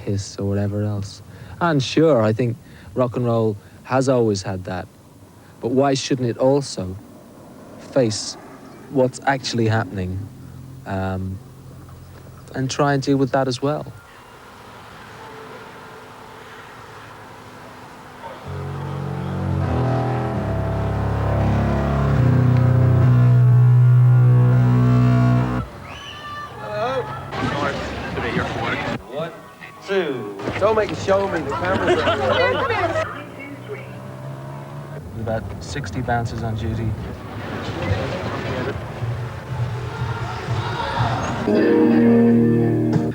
hiss or whatever else. And sure, I think rock and roll has always had that. But why shouldn't it also face what's actually happening and try and deal with that as well? Don't make a show of me, the camera's on. There's about 60 bouncers on duty.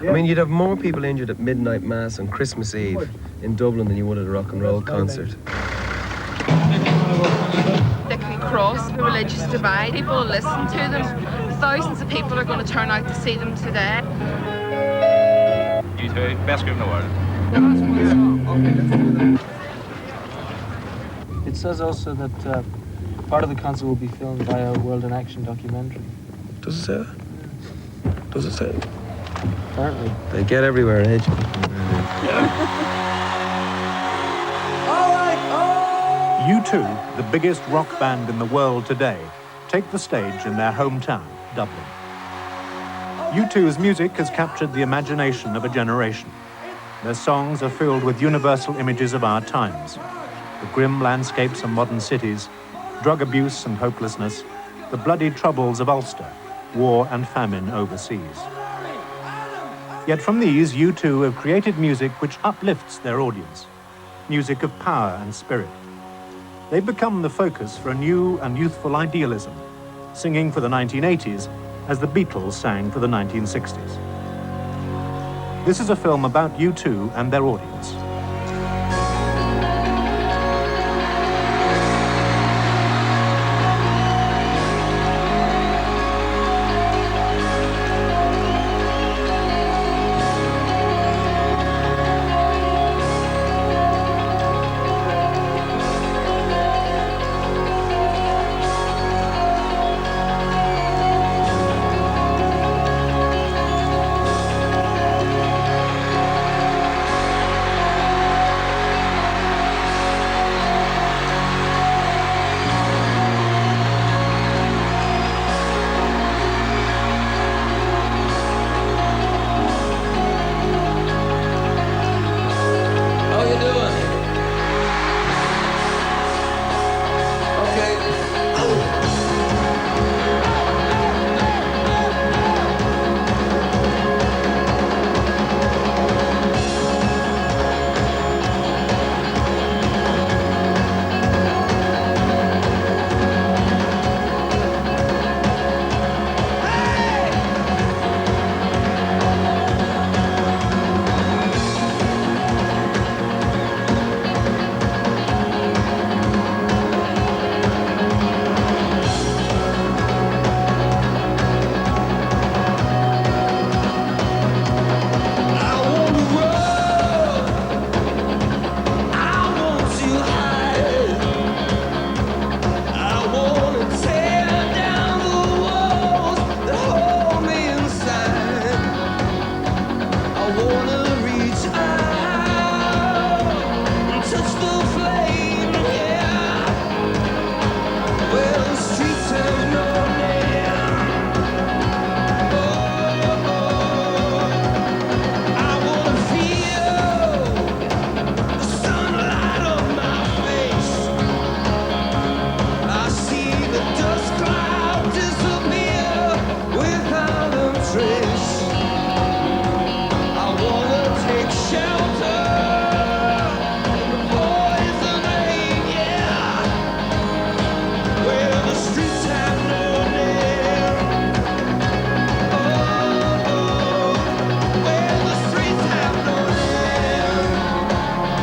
I mean, you'd have more people injured at midnight mass on Christmas Eve in Dublin than you would at a rock and roll concert. They can cross the religious divide. People will listen to them. Thousands of people are going to turn out to see them today. U2, best group in the world. It says also that part of the concert will be filmed by a World in Action documentary. Does it say that? Does it say it? Apparently. They get everywhere, Edge. U2, the biggest rock band in the world today, take the stage in their hometown, Dublin. U2's music has captured the imagination of a generation. Their songs are filled with universal images of our times. The grim landscapes of modern cities, drug abuse and hopelessness, the bloody troubles of Ulster, war and famine overseas. Yet from these, U2 have created music which uplifts their audience, music of power and spirit. They've become the focus for a new and youthful idealism, singing for the 1980s as the Beatles sang for the 1960s. This is a film about U2 and their audience.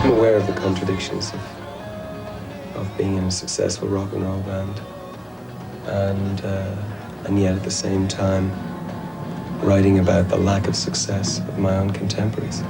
I'm aware of the contradictions of being in a successful rock and roll band and yet at the same time writing about the lack of success of my own contemporaries.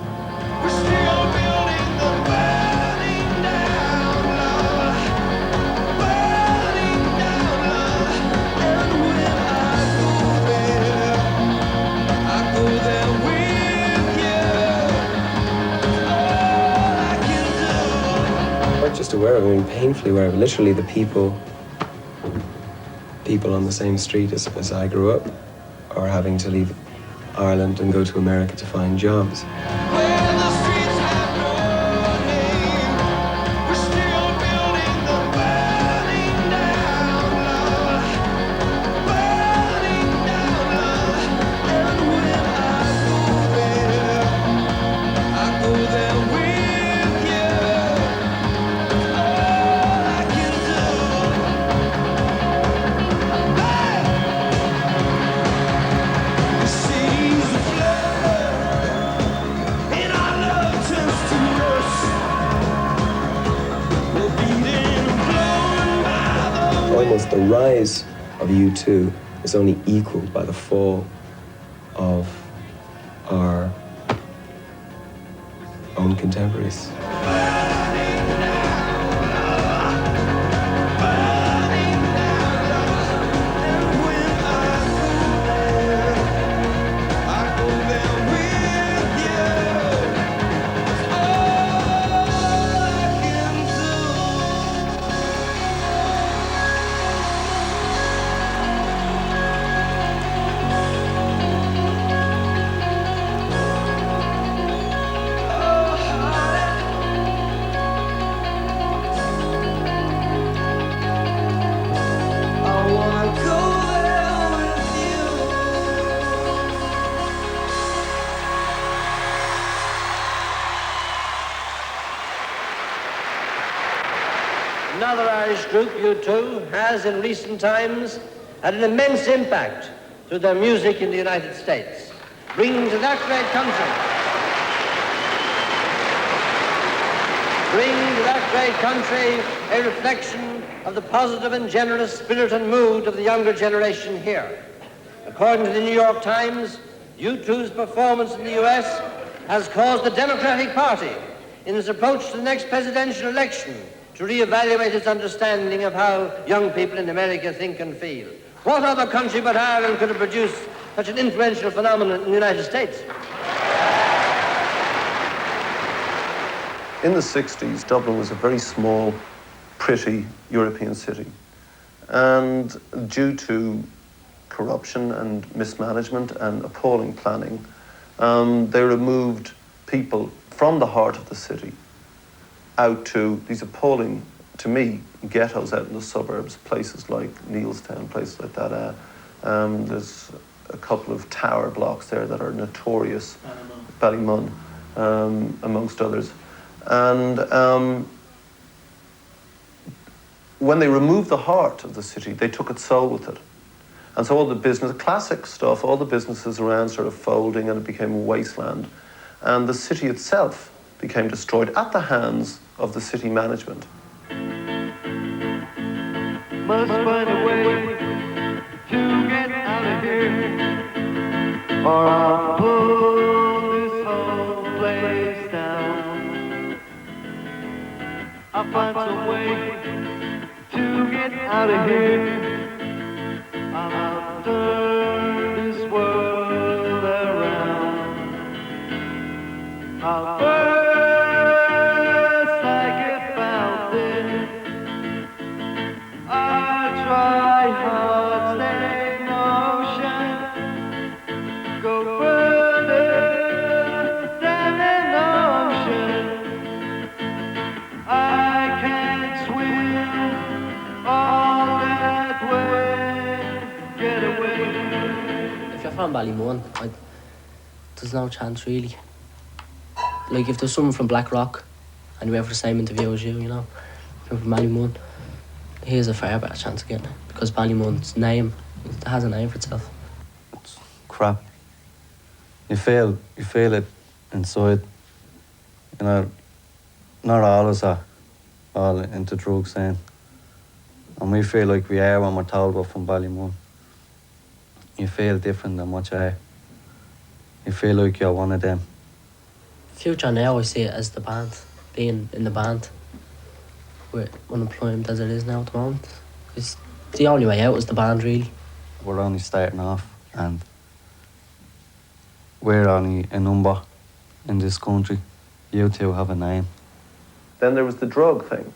just aware of, I mean, painfully aware of, literally the people on the same street as I grew up are having to leave Ireland and go to America to find jobs. Almost the rise of U2 is only equaled by the fall of our own contemporaries. Another Irish group, U2, has in recent times had an immense impact through their music in the United States, bringing to that great country a reflection of the positive and generous spirit and mood of the younger generation here. According to the New York Times, U2's performance in the US has caused the Democratic Party, in its approach to the next presidential election, to reevaluate its understanding of how young people in America think and feel. What other country but Ireland could have produced such an influential phenomenon in the United States? In the 60s, Dublin was a very small, pretty European city. And due to corruption and mismanagement and appalling planning, they removed people from the heart of the city out to these appalling, to me, ghettos out in the suburbs, places like Neilstown, places like that. There's a couple of tower blocks there that are notorious, Ballymun, amongst others. And when they removed the heart of the city, they took its soul with it. And so all the business, classic stuff, all the businesses around sort of folding, and it became a wasteland. And the city itself became destroyed at the hands of the city management. Must find a way to get out of here, or I'll pull this whole place down. I'll find some way to get out of here. I'll turn this world around. I'll first I get found it. I try hard, stay motion. Go further than an ocean. I can't swim all that way. Get away. If you're from Ballymun, there's no chance really. Like if there's someone from Blackrock and you went for the same interview as you know, if you're from Ballymun, he has a far better chance of getting it because Ballymun's name, it has a name for itself. It's crap. You feel it inside. You know, not all of us are all into drugs then. And we feel like we are when we're told we're from Ballymun. You feel different than what you are. You feel like you're one of them. Future now, I see it as the band, being in the band, with unemployment as it is now at the moment. It's the only way out is the band, really. We're only starting off, and we're only a number in this country. You two have a name. Then there was the drug thing.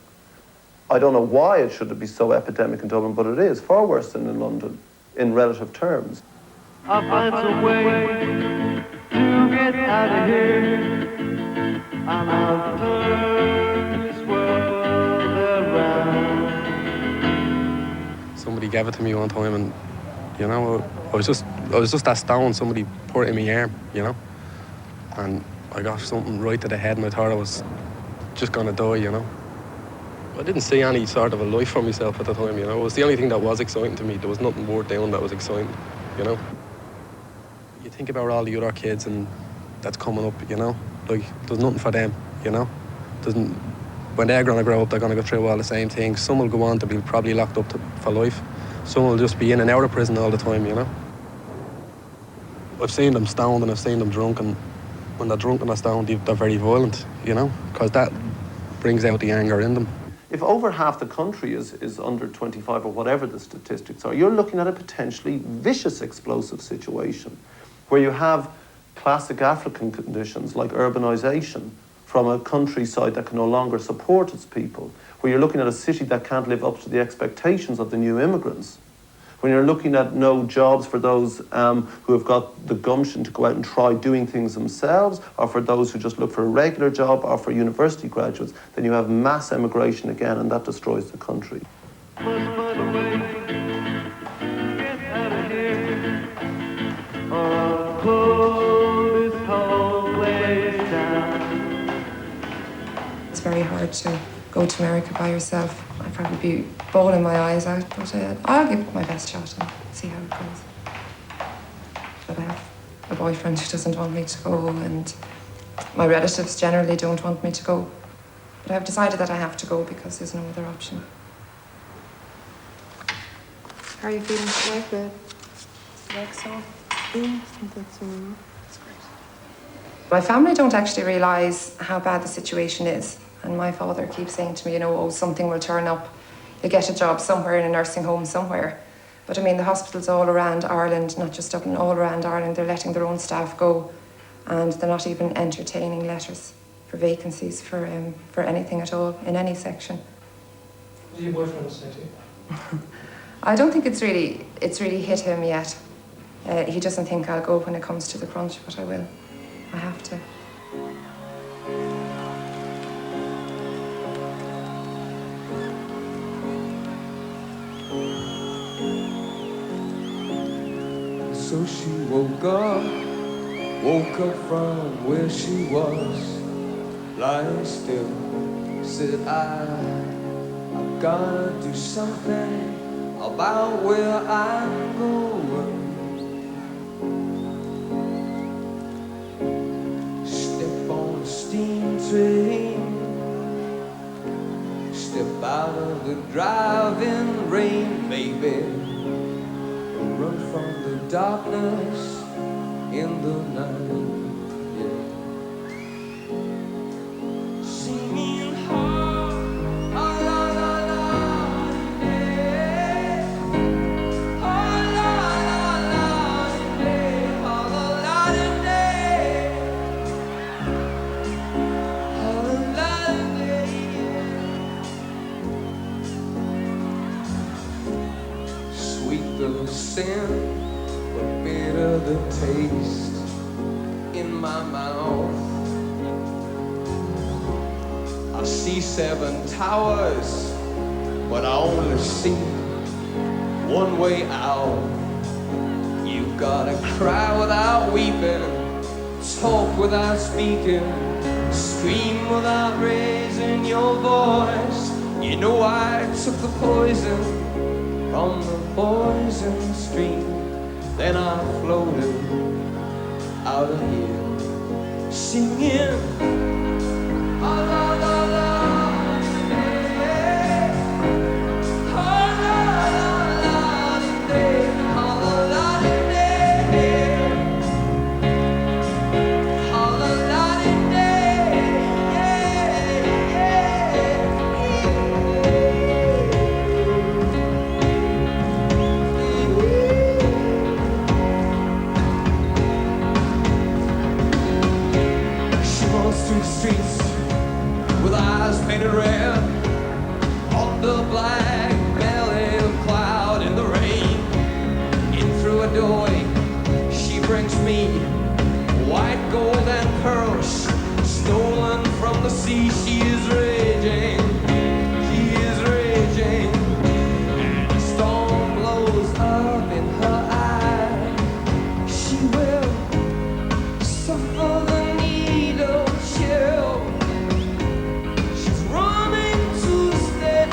I don't know why it should be so epidemic in Dublin, but it is, far worse than in London, in relative terms. I'll find some way to get out of here, and I'll turn this world around. Somebody gave it to me one time, and you know, I was just that stoned. Somebody put it in my arm, you know, and I got something right to the head, and I thought I was just gonna die, you know. I didn't see any sort of a life for myself at the time, you know. It was the only thing that was exciting to me. There was nothing worth doing that was exciting, you know. You think about all the other kids and that's coming up, you know. Like, there's nothing for them, you know. When they're gonna grow up, they're gonna go through all the same things. Some will go on to be probably locked up for life. Some will just be in and out of prison all the time, you know. I've seen them stoned and I've seen them drunk, and when they're drunk and they're stoned, they're very violent, you know, because that brings out the anger in them. If over half the country is under 25 or whatever the statistics are, you're looking at a potentially vicious explosive situation where you have classic African conditions like urbanization from a countryside that can no longer support its people, where you're looking at a city that can't live up to the expectations of the new immigrants, when you're looking at no jobs for those who have got the gumption to go out and try doing things themselves, or for those who just look for a regular job, or for university graduates, then you have mass emigration again, and that destroys the country. Must find a way to get out of here, or I'll close this whole place down. It's very hard to go to America by yourself. I'd probably be bawling my eyes out, but I'll give it my best shot and see how it goes. But I have a boyfriend who doesn't want me to go, and my relatives generally don't want me to go. But I've decided that I have to go because there's no other option. How are you feeling? Like good. Like so? Yeah, I think that's all right. That's great. My family don't actually realise how bad the situation is. And my father keeps saying to me, you know, oh, something will turn up. You'll get a job somewhere in a nursing home somewhere. But I mean, the hospitals all around Ireland, not just Dublin, all around Ireland, they're letting their own staff go. And they're not even entertaining letters for vacancies for anything at all, in any section. What do your boyfriend say to you? I don't think it's really hit him yet. He doesn't think I'll go when it comes to the crunch, but I will. I have to. So she woke up from where she was, lying still, said I've gotta do something about where I'm going. Step on a steam train, step out of the driving rain, baby. Run from the darkness in the night, yeah. Singing hard, la la la la, yeah. Oh la la la, yeah. Oh la la la, oh la la la. Sweet the sin, but bitter the taste in my mouth. I see 7 towers, but I only see one way out. You gotta cry without weeping, talk without speaking, scream without raising your voice. You know I took the poison from the poison stream. Then I floated out of here, singing, ah, la, la, la, yeah. Ah, la, la, la, yeah. Ah, la, la, yeah. Ah, la, la, through the streets with eyes painted red, all the black belly of cloud in the rain. In through a doorway, she brings me white gold and pearls, stolen from the sea. She is raging, she is raging, and the storm blows up in her eye. She will suffer the needle chill. She's running to stay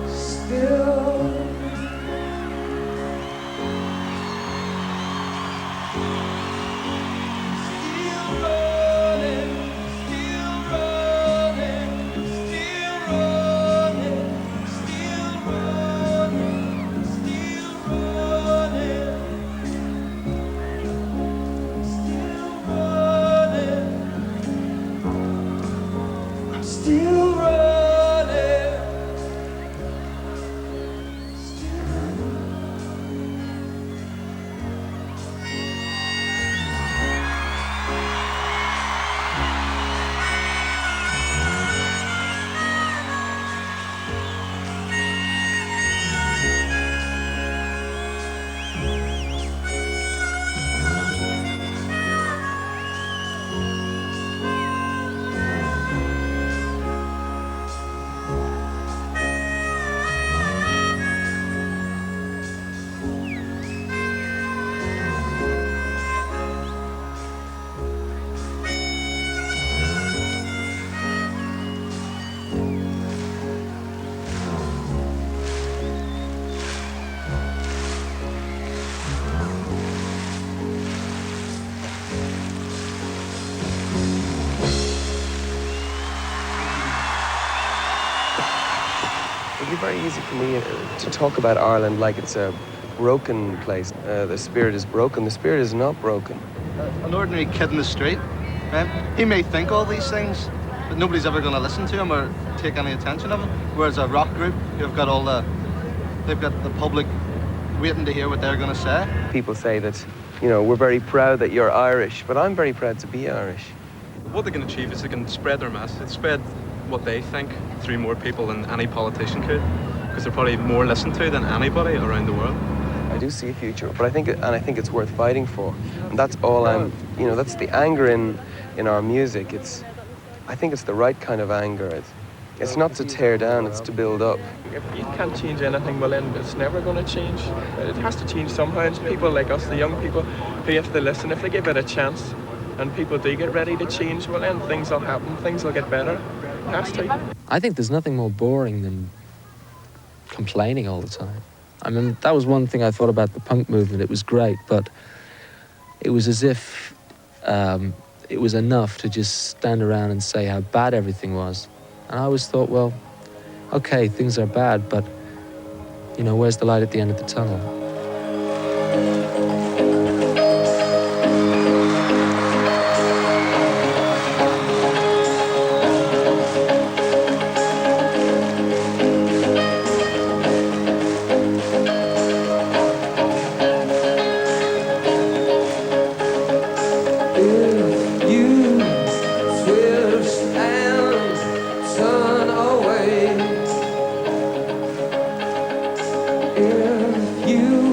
still. Still running. It'd be very easy for me to talk about Ireland like it's a broken place. The spirit is broken. The spirit is not broken. An ordinary kid in the street, right? He may think all these things, but nobody's ever going to listen to him or take any attention of him. Whereas a rock group, they've got the public waiting to hear what they're going to say. People say that, you know, we're very proud that you're Irish, but I'm very proud to be Irish. What they can achieve is they can spread their message, spread what they think through more people than any politician could, because they're probably more listened to than anybody around the world. I do see a future, but I think it's worth fighting for, and that's all that's the anger in our music. I think it's the right kind of anger. It's not to tear down, it's to build up. If you can't change anything, well then it's never going to change. It has to change somehow. It's people like us, the young people, who have to listen. If they give it a chance and people do get ready to change, well then things will happen, things will get better. It has to. I think there's nothing more boring than complaining all the time. I mean, that was one thing I thought about the punk movement. It was great, but it was as if it was enough to just stand around and say how bad everything was. And I always thought, well, okay, things are bad, but, you know, where's the light at the end of the tunnel? If you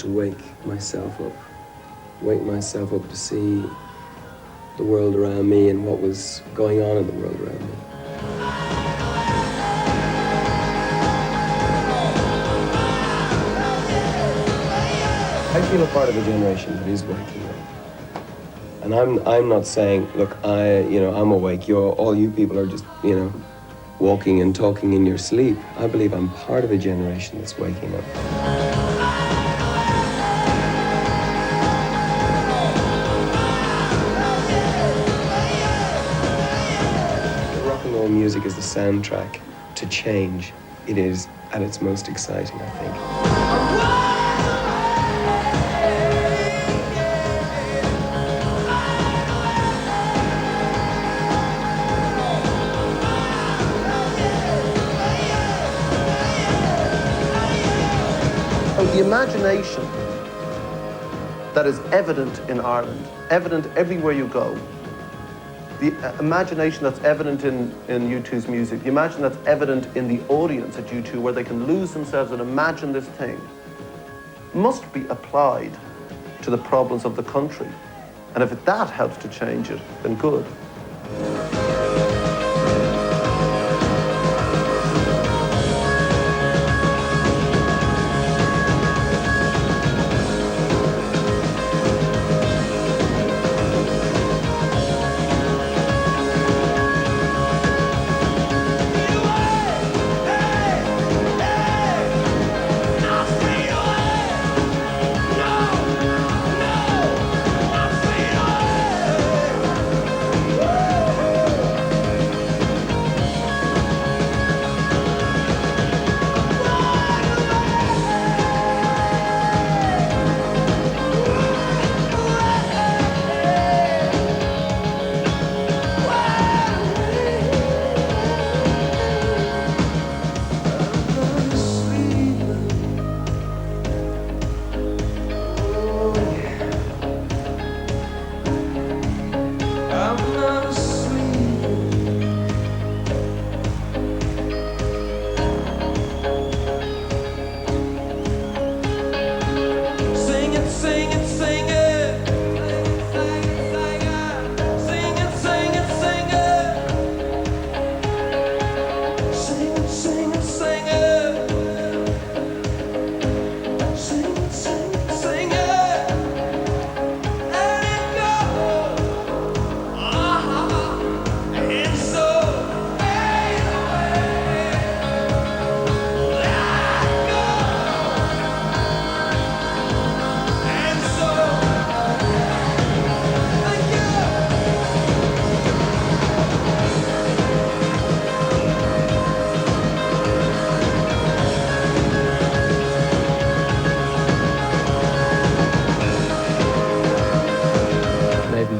to wake myself up to see the world around me and what was going on in the world around me. I feel a part of a generation that is waking up. And I'm not saying, look, I'm awake. All you people are just, walking and talking in your sleep. I believe I'm part of a generation that's waking up. Rock and roll music is the soundtrack to change. It is at its most exciting, I think. The imagination that is evident in Ireland, evident everywhere you go, the imagination that's evident in U2's music, the imagination that's evident in the audience at U2, where they can lose themselves and imagine this thing, must be applied to the problems of the country. And if that helps to change it, then good.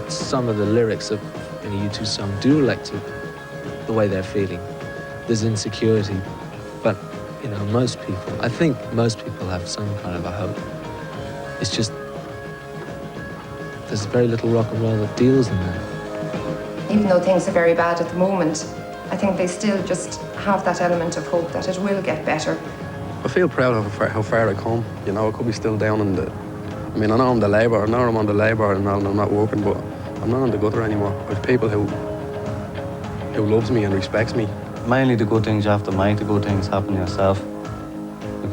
Some of the lyrics of a U2 song do relate to the way they're feeling. There's insecurity, but I think most people have some kind of a hope. It's just there's very little rock and roll that deals in that. Even though things are very bad at the moment, I think they still just have that element of hope that it will get better. I feel proud of how far I come. I could be still down in the. I know I'm the Labour. I know I'm on the Labour and I'm not working, but I'm not on the gutter anymore. With people who loves me and respects me. Mainly the good things you have to make the good things happen yourself.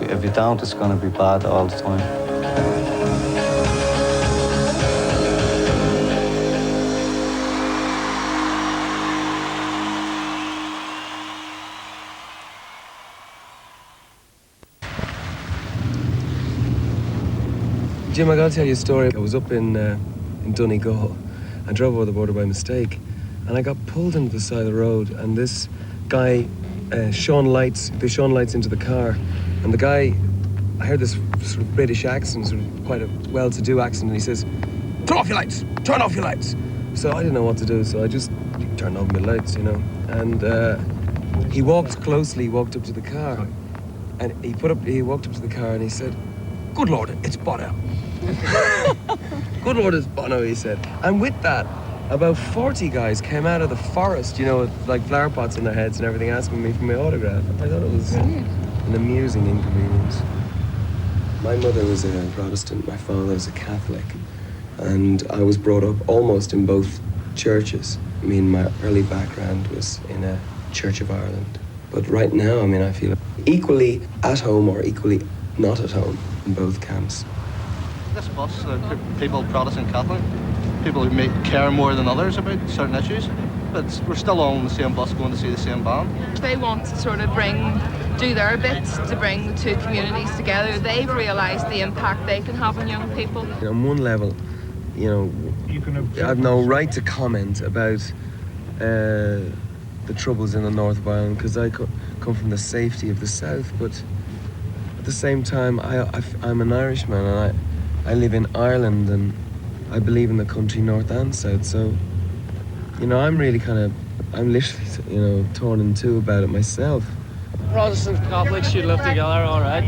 If you don't, it's going to be bad all the time. Jim, I gotta tell you a story. I was up in Donegal. I drove over the border by mistake, and I got pulled into the side of the road, and this guy shone lights into the car, and the guy, I heard this sort of British accent, sort of quite a well-to-do accent, and he says, turn off your lights! So I didn't know what to do, so I just turned off my lights, and he walked up to the car, and he walked up to the car and he said, good Lord, it's Bono. Good Lord, it's Bono, he said. And with that, about 40 guys came out of the forest, with like flower pots on their heads and everything, asking me for my autograph. I thought it was an amusing inconvenience. My mother was a Protestant, my father was a Catholic, and I was brought up almost in both churches. I mean, my early background was in a Church of Ireland. But right now, I mean, I feel equally at home or equally not at home in both camps. This bus, people, Protestant, Catholic, people who may care more than others about certain issues, but we're still all on the same bus going to see the same band. They want to sort of do their bits to bring the two communities together. They've realised the impact they can have on young people. On one level, you know, I have no right to comment about the troubles in the north of Ireland because I come from the safety of the south, but at the same time, I'm an Irishman and I live in Ireland and I believe in the country north and south, so, you know, I'm literally, you know, torn in two about it myself. Protestant Catholics should live together, all right.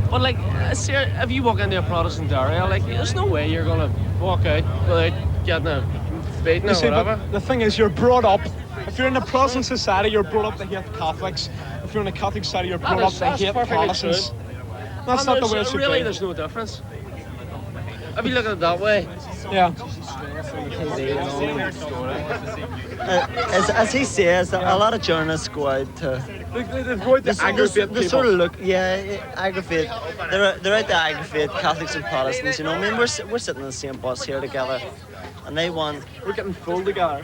But like, if you walk into a Protestant area, like, there's no way you're gonna walk out without getting a beating or whatever. The thing is, you're brought up. If you're in a Protestant society, you're brought up to hate Catholics. If you're in a Catholic society, you're brought up to hate Protestants. That's not the way it should be. Really, there's no difference. If you look at it that way. Yeah. As he says, a lot of journalists go out to... They go out to aggravate people. They sort of look, aggravate. They're out to aggravate Catholics and Protestants, you know. I mean, we're sitting in the same bus here together, and they want... We're getting full together.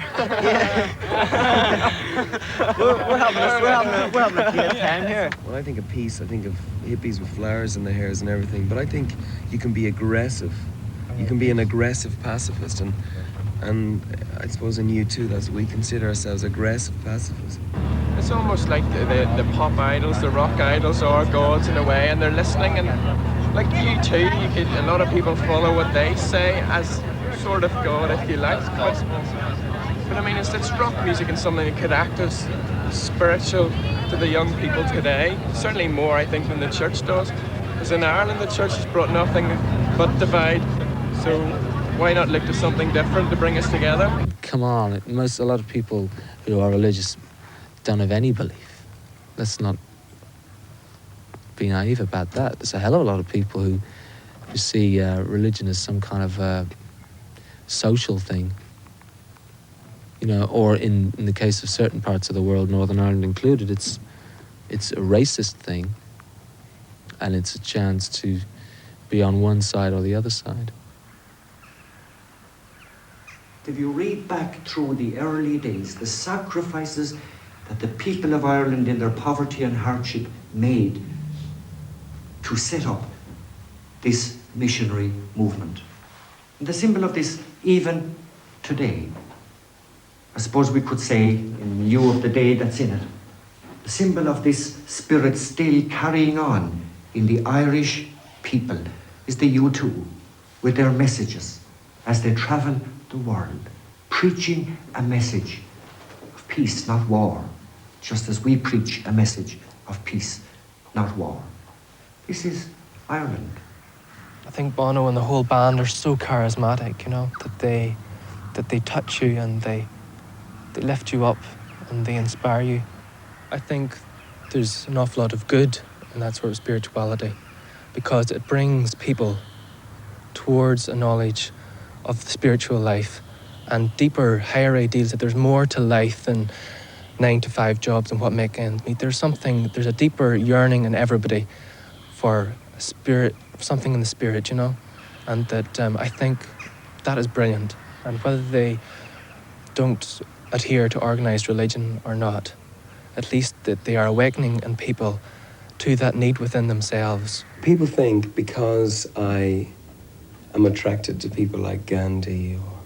we're having a great time here. When I think of peace, I think of hippies with flowers in their hairs and everything, but I think you can be aggressive. You can be an aggressive pacifist, and I suppose in U2, that's we consider ourselves aggressive pacifists. It's almost like the pop idols, the rock idols are gods in a way, and they're listening, and like U2, a lot of people follow what they say as sort of God, if you like, but I mean, it's rock music and something that could act as spiritual to the young people today, certainly more, I think, than the church does, because in Ireland, the church has brought nothing but divide. So why not look to something different to bring us together? Come on, a lot of people who are religious don't have any belief. Let's not be naive about that. There's a hell of a lot of people who see religion as some kind of social thing. You know, or in the case of certain parts of the world, Northern Ireland included, it's a racist thing, and it's a chance to be on one side or the other side. If you read back through the early days, the sacrifices that the people of Ireland in their poverty and hardship made to set up this missionary movement. And the symbol of this, even today, I suppose we could say, in view of the day that's in it, the symbol of this spirit still carrying on in the Irish people is the U2 with their messages as they travel the world, preaching a message of peace, not war, just as we preach a message of peace, not war. This is Ireland. I think Bono and the whole band are so charismatic, you know, that they touch you and they lift you up and they inspire you. I think there's an awful lot of good in that sort of spirituality because it brings people towards a knowledge of the spiritual life and deeper, higher ideals that there's more to life than 9-to-5 jobs and what make ends meet. There's a deeper yearning in everybody for a spirit, something in the spirit, you know, and that I think that is brilliant. And whether they don't adhere to organised religion or not, at least that they are awakening in people to that need within themselves. People think because I am attracted to people like Gandhi or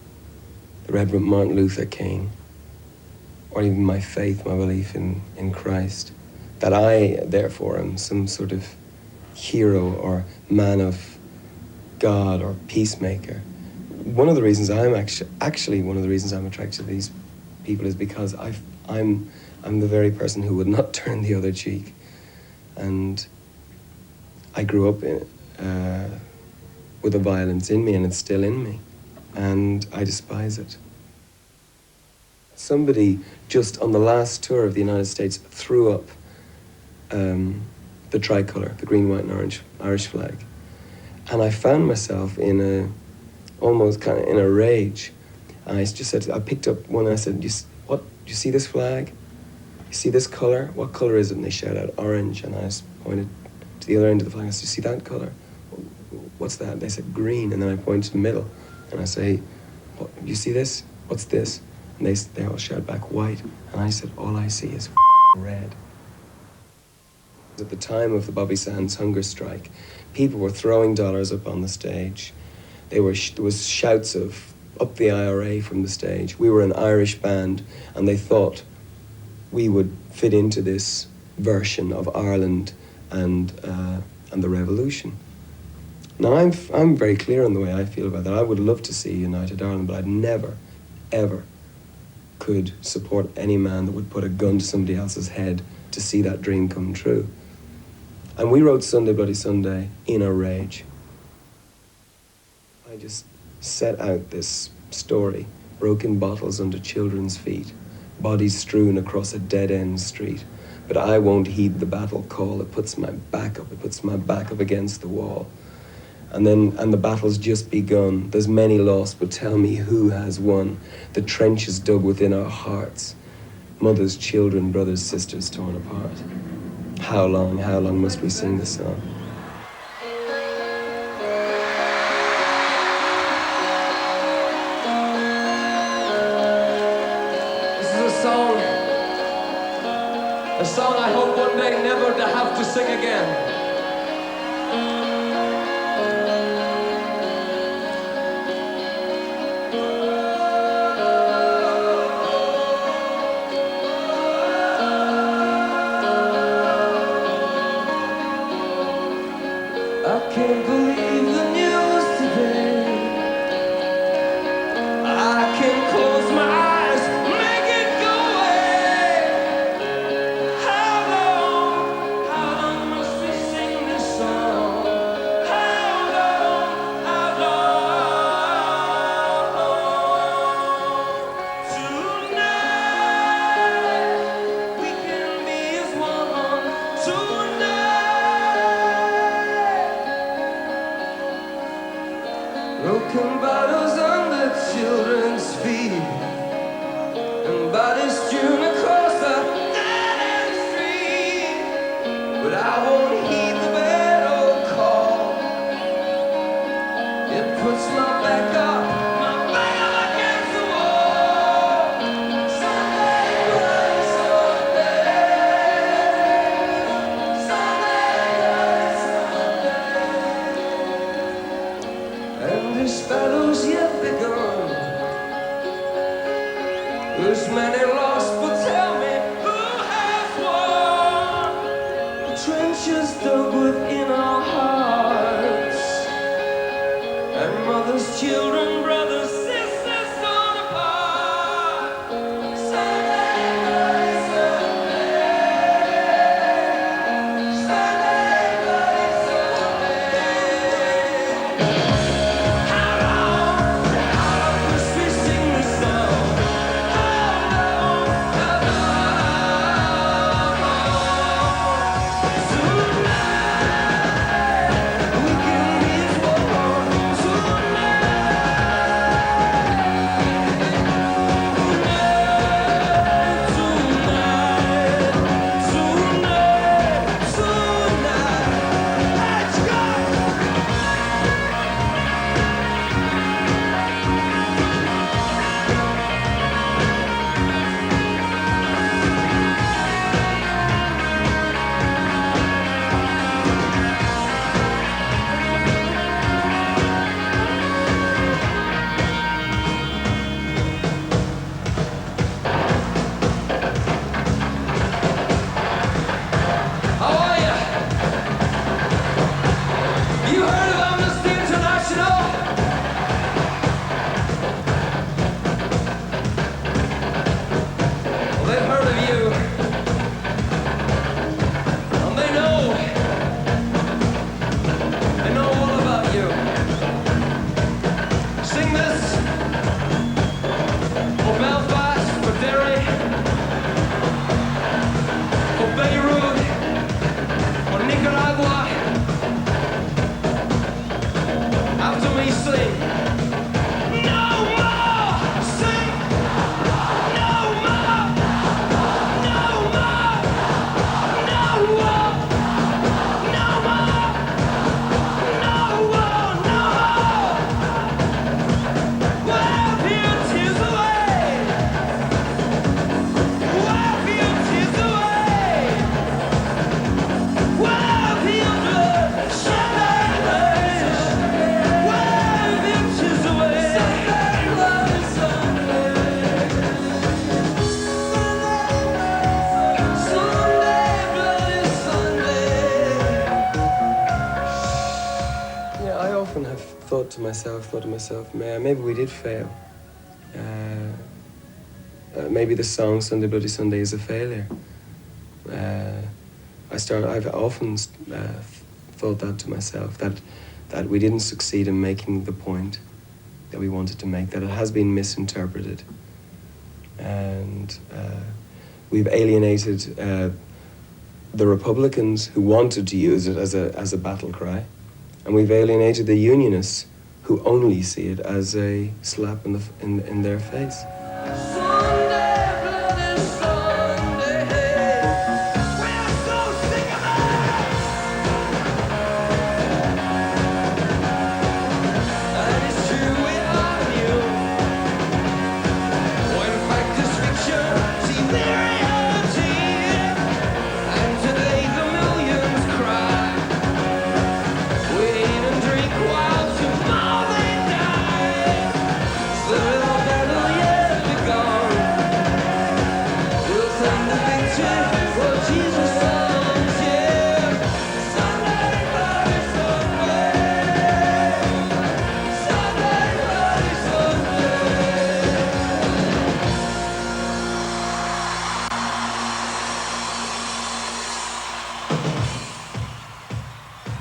the Reverend Martin Luther King, or even my faith, my belief in Christ, that I, therefore, am some sort of hero or man of God or peacemaker. One of the reasons I'm one of the reasons I'm attracted to these people is because I'm the very person who would not turn the other cheek. And I grew up with a violence in me, and it's still in me, and I despise it. Somebody just on the last tour of the United States threw up the tricolour, the green, white and orange Irish flag. And I found myself almost kind of in a rage. And I just said, I picked up one and I said, what, do you see this flag? You see this color? What color is it? And they shout out orange. And I just pointed to the other end of the flag. I said, you see that color? What's that? They said green. And then I pointed to the middle. And I say, you see this? What's this? And they all shout back white. And I said, all I see is red. At the time of the Bobby Sands hunger strike, people were throwing dollars up on the stage. There was shouts of up the IRA from the stage. We were an Irish band, and they thought we would fit into this version of Ireland and the revolution. Now, I'm very clear on the way I feel about that. I would love to see United Ireland, but I'd never, ever could support any man that would put a gun to somebody else's head to see that dream come true. And we wrote Sunday Bloody Sunday in a rage. I just set out this story, broken bottles under children's feet, bodies strewn across a dead-end street. But I won't heed the battle call. It puts my back up against the wall. And the battle's just begun. There's many lost, but tell me who has won. The trenches dug within our hearts. Mothers, children, brothers, sisters torn apart. How long must we sing this song? This is a song I hope one day never to have to sing again. I can't believe the news today. I can close my eyes, make it go away. How long must we sing this song? How long? Tonight, we can be as one. Tonight. Broken bottles under children's feet, and bodies strewn across the dead-end street. But I won't heed the battle call. It puts my back up against the wall. Sunday, bloody Sunday. Sunday, bloody Sunday. And this battle's yet begun. There's many lost, but tell me who has won? The trenches dug within our hearts, and mothers, children, brothers, sisters torn apart. Sunday, bloody Sunday. Sunday, bloody Sunday. How long must we sing this song? How long? thought to myself, maybe we did fail. Maybe the song Sunday Bloody Sunday is a failure. I've often thought that to myself, that we didn't succeed in making the point that we wanted to make, that it has been misinterpreted. And we've alienated the Republicans who wanted to use it as a battle cry, and we've alienated the Unionists who only see it as a slap in their face.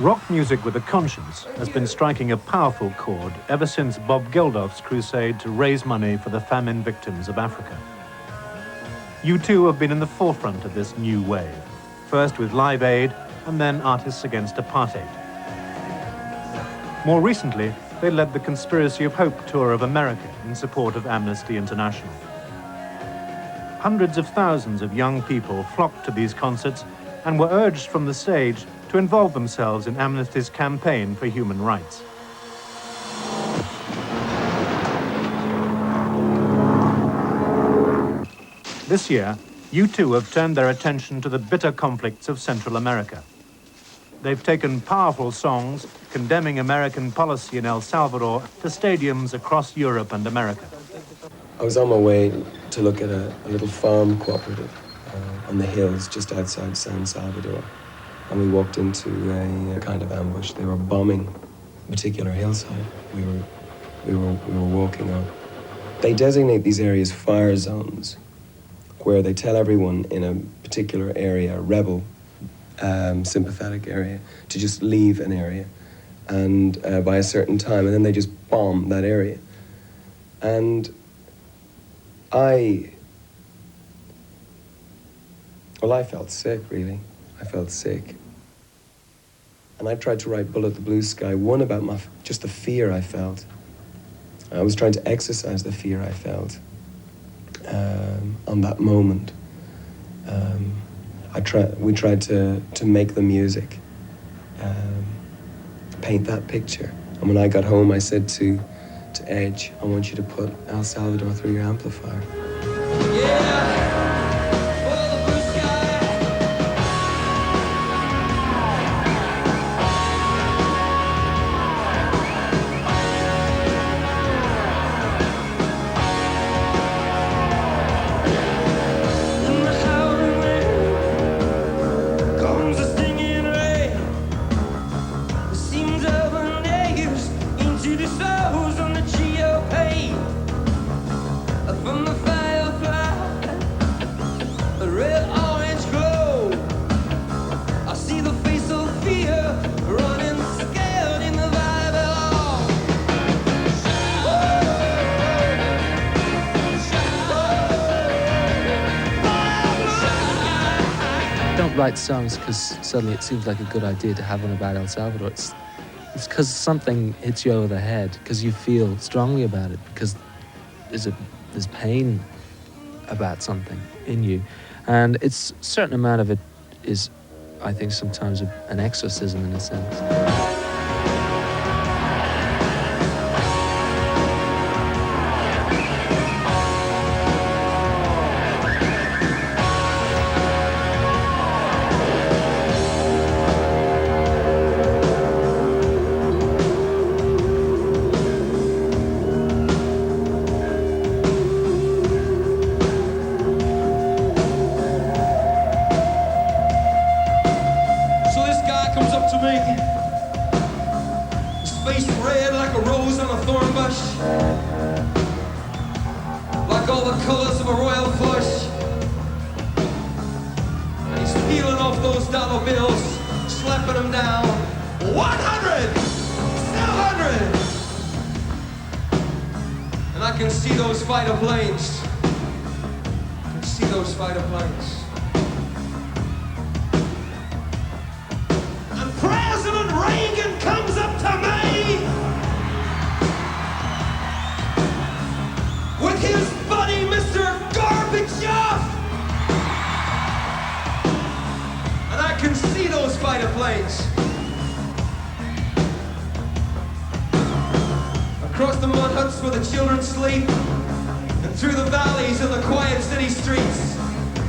Rock music with a conscience has been striking a powerful chord ever since Bob Geldof's crusade to raise money for the famine victims of Africa. U2 have been in the forefront of this new wave, first with Live Aid and then Artists Against Apartheid. More recently, they led the Conspiracy of Hope tour of America in support of Amnesty International. Hundreds of thousands of young people flocked to these concerts and were urged from the stage to involve themselves in Amnesty's campaign for human rights. This year, U2 have turned their attention to the bitter conflicts of Central America. They've taken powerful songs condemning American policy in El Salvador to stadiums across Europe and America. I was on my way to look at a little farm cooperative on the hills just outside San Salvador. And we walked into a kind of ambush. They were bombing a particular hillside we were walking on. They designate these areas fire zones, where they tell everyone in a particular area, a rebel, sympathetic area, to just leave an area, and by a certain time, and then they just bomb that area. And I felt sick, really. I felt sick. And I tried to write Bullet the Blue Sky, one about just the fear I felt. I was trying to exercise the fear I felt on that moment. We tried to make the music, paint that picture. And when I got home, I said to Edge, I want you to put El Salvador through your amplifier. Write songs because suddenly it seems like a good idea to have one about El Salvador. It's because something hits you over the head, because you feel strongly about it, because there's pain about something in you. And a certain amount of it is, I think, sometimes an exorcism in a sense. So this guy comes up to me brush, like all the colours of a royal flush. And he's peeling off those dollar bills, slapping them down. 100, 200. And I can see those fighter planes. I can see those fighter planes. And President Reagan comes up to me with his buddy, Mr. Gorbachev. And I can see those fighter planes. Across the mud huts where the children sleep, and through the valleys and the quiet city streets,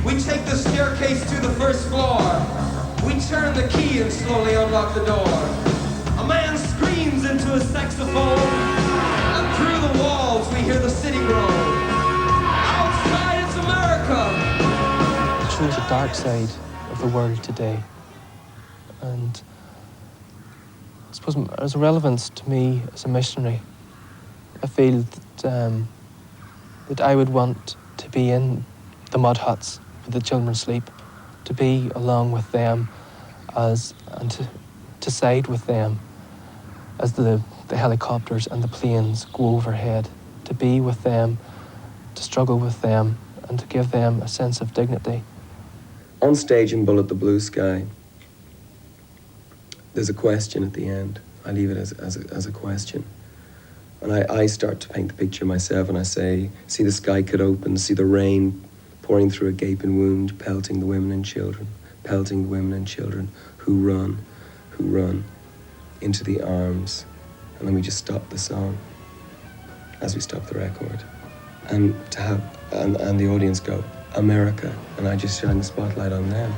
we take the staircase to the first floor. We turn the key and slowly unlock the door. A man screams into a saxophone, and through the walls we hear the city groan. Outside it's America. It shows the dark side of the world today. And I suppose there's a relevance to me as a missionary. I feel that I would want to be in the mud huts where the children sleep, to be along with them and to side with them as the helicopters and the planes go overhead, to be with them, to struggle with them, and to give them a sense of dignity. On stage in Bullet the Blue Sky, there's a question at the end. I leave it as a question. And I start to paint the picture myself, and I say, see the sky cut open, see the rain pouring through a gaping wound, pelting the women and children, pelting the women and children who run into the arms. And then we just stop the song as we stop the record. And to have, and the audience go, America, and I just shine the spotlight on them.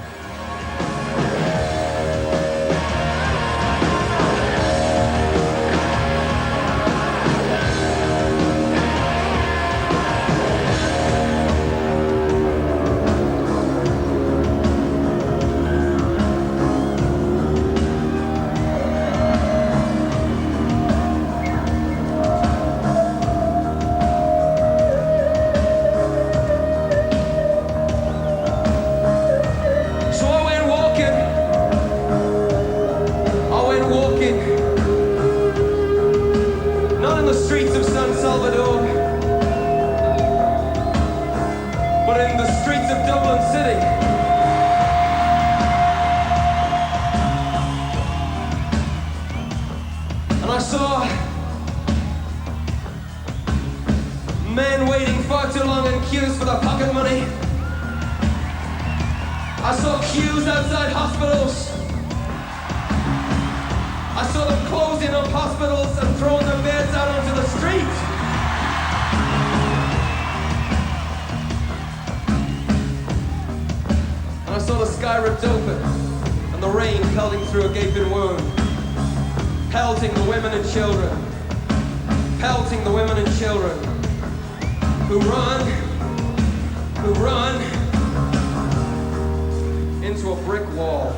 Men waiting far too long in queues for their pocket money. I saw queues outside hospitals. I saw them closing up hospitals and throwing their beds out onto the street. And I saw the sky ripped open and the rain pelting through a gaping wound, pelting the women and children, pelting the women and children who run into a brick wall.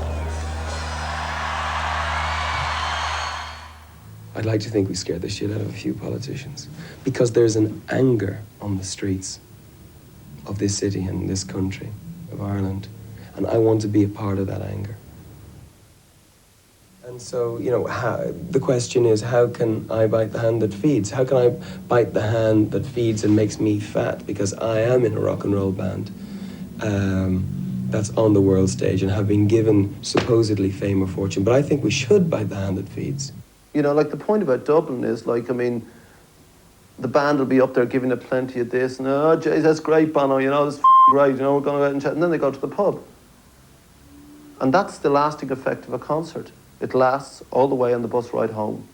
I'd like to think we scared the shit out of a few politicians, because there's an anger on the streets of this city and this country, of Ireland, and I want to be a part of that anger. And so, you know, the question is, how can I bite the hand that feeds? How can I bite the hand that feeds and makes me fat? Because I am in a rock and roll band that's on the world stage and have been given supposedly fame or fortune. But I think we should bite the hand that feeds. You know, like the point about Dublin is, like, I mean, the band will be up there giving it plenty of this, and oh, jeez, that's great, Bono, you know, that's great, you know, we're going to go out and chat. And then they go to the pub. And that's the lasting effect of a concert. It lasts all the way on the bus ride home.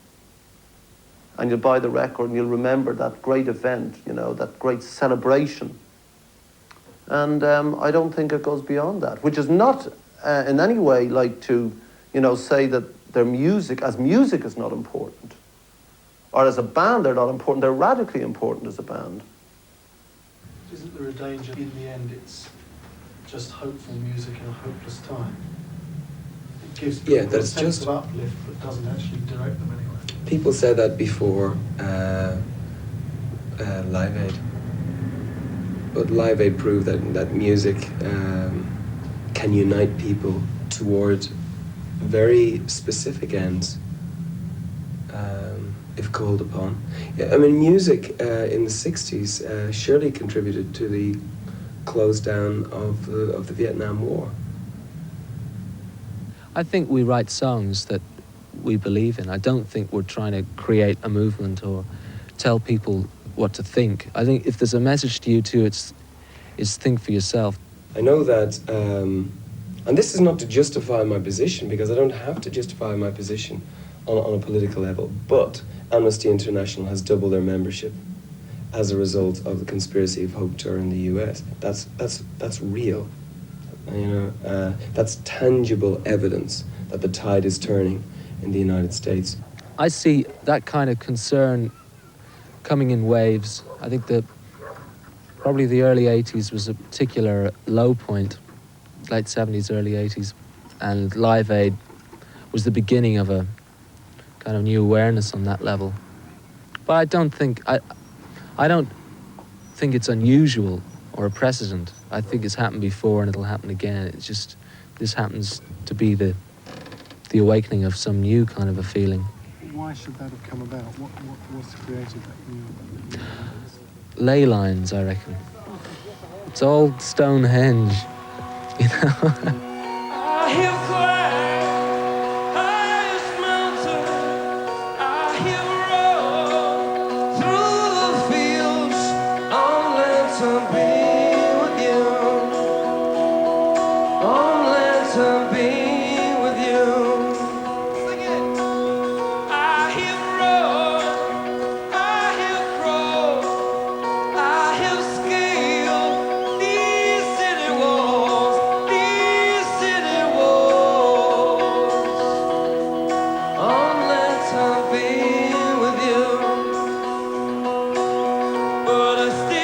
And you'll buy the record and you'll remember that great event, you know, that great celebration. And I don't think it goes beyond that, which is not in any way like to, you know, say that their music is not important. Or as a band, they're not important. They're radically important as a band. Isn't there a danger in the end it's just hopeful music in a hopeless time? It gives people a sense of uplift, but doesn't actually direct them anywhere. People said that before, Live Aid. But Live Aid proved that music can unite people toward very specific ends, if called upon. I mean, music in the 60s surely contributed to the close down of the Vietnam War. I think we write songs that we believe in. I don't think we're trying to create a movement or tell people what to think. I think if there's a message to U2, it's think for yourself. I know that, and this is not to justify my position, because I don't have to justify my position on a political level, but Amnesty International has doubled their membership as a result of the Conspiracy of Hope tour in the US. That's real. You know, that's tangible evidence that the tide is turning in the United States. I see that kind of concern coming in waves. I think that probably the early 80s was a particular low point, late 70s, early 80s, and Live Aid was the beginning of a kind of new awareness on that level. But I don't think it's unusual or a precedent. I think it's happened before and it'll happen again. It's just, this happens to be the awakening of some new kind of a feeling. Why should that have come about? What's created that new? Ley lines, I reckon. It's all Stonehenge, you know? But I still